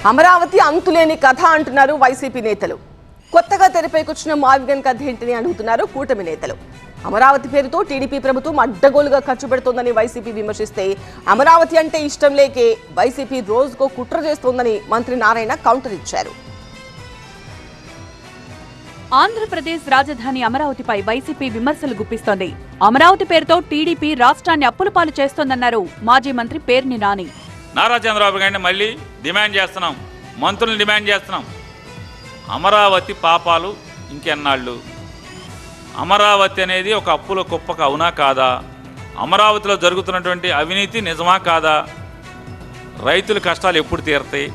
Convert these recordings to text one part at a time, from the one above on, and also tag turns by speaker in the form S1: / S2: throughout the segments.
S1: అమరావతి అంతులేని కథ అంటున్నారు వైసీపీ నేతలు. కొత్తగా తెరపైకొచ్చిన మావిగన్ కథ ఏంటని అడుగుతున్నారు కూటమి నేతలు. అమరావతి పేరుతో టీడీపీ ప్రభుత్వం అడ్డగోలుగా ఖర్చు పెడుతోందని వైసీపీ విమర్శిస్తే, అమరావతి అంటే ఇష్టం లేకే వైసీపీ రోజుకో కుట్ర చేస్తోందని మంత్రి నారాయణ కౌంటర్ ఇచ్చారు.
S2: ఆంధ్రప్రదేశ్ రాజధాని అమరావతిపై వైసీపీ విమర్శలు గుప్పిస్తోంది. అమరావతి పేరుతో టీడీపీ రాష్ట్రాన్ని అప్పుల పాలు చేస్తోందన్నారు మాజీ మంత్రి పేర్ని నాని.
S3: నారా చంద్రబాబు గారిని మళ్ళీ డిమాండ్ చేస్తున్నాం, మంత్రులను డిమాండ్ చేస్తున్నాం. అమరావతి పాపాలు ఇంకెన్నాళ్ళు? అమరావతి అనేది ఒక అప్పుల కుప్పకు అవునా కాదా? అమరావతిలో జరుగుతున్నటువంటి అవినీతి నిజమా కాదా? రైతుల కష్టాలు ఎప్పుడు తీరతాయి?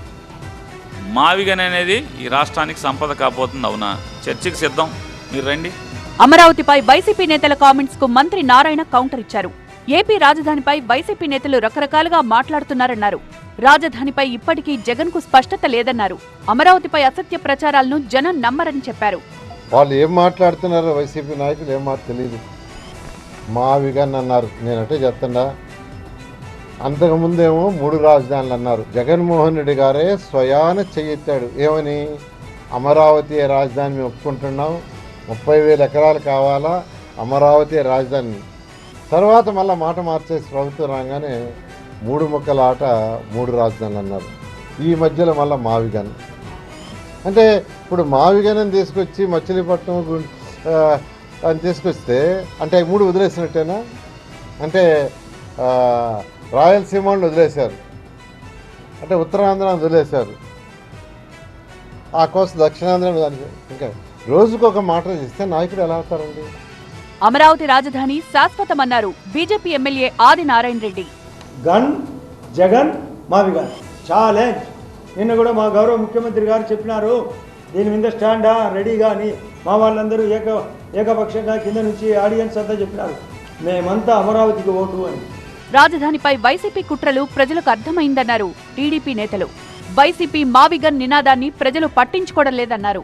S3: మావిగన్ అనేది ఈ రాష్ట్రానికి సంపద కాబోతుంది అవునా? చర్చకు సిద్ధం, మీరు రండి.
S2: అమరావతిపై వైసీపీ నేతల కామెంట్స్ కు మంత్రి నారాయణ కౌంటర్ ఇచ్చారు. ఏపీ రాజధానిపై వైసీపీ నేతలు రకరకాలుగా మాట్లాడుతున్నారన్నారు. రాజధానిపై ఇప్పటికీ జగన్ కు స్పష్టత లేదన్నారు. అమరావతిపై అసత్య ప్రచారాలను జనం నమ్మరని చెప్పారు.
S4: వాళ్ళు ఏం మాట్లాడుతున్నారో వైసీపీ నాయకులు ఏం మాట తెలియదు. మావిగన్ అన్నారు, నేనంటే చెప్తున్నా. అంతకుముందేమో 3 రాజధానులు అన్నారు. జగన్మోహన్ రెడ్డి గారే స్వయాన చెయ్యెత్తాడు. ఏమని? అమరావతి రాజధాని మేము ఒప్పుకుంటున్నాం, 30,000 ఎకరాలు కావాలా, అమరావతి రాజధాని. తర్వాత మళ్ళీ మాట మార్చేసి ప్రభుత్వం రాగానే 3 ముక్కల ఆట 3 రాజధానులు అన్నారు. ఈ మధ్యలో మళ్ళీ మావిగన్ అంటే ఇప్పుడు మావిగన్ తీసుకొచ్చి మచిలీపట్నం అని తీసుకొస్తే అంటే 3 వదిలేసినట్టేనా? అంటే రాయలసీమను వదిలేశారు, అంటే ఉత్తరాంధ్రాన్ని వదిలేశారు, ఆ కోసం దక్షిణాంధ్ర దానికి ఇంకా రోజుకొక మాట ఇస్తే నాయకుడు ఎలా అవుతారండి?
S2: అమరావతి రాజధాని శాశ్వతమన్నారు BJP MLA Adi Narayana Reddy.
S5: Gun Jagan మావిగన్ ఛాలెంజ్. నిన్న కూడా మా గౌరవ ముఖ్యమంత్రి గారు చెప్పినారు, దీని మీద స్టాండా రెడీగా అని. మా వాళ్ళందరూ ఏకపక్షంగా కింద నుంచి ఆడియన్స్ అంతా చెప్పినారు, మేమంతా అమరావతికి ఓటు అని.
S2: రాజధానిపై వైసీపీ కుట్రలు ప్రజలకు అర్థమైందన్నారు టీడీపీ నేతలు. వైసీపీ మావిగన్ నినాదాన్ని ప్రజలు పట్టించుకోవడం లేదన్నారు.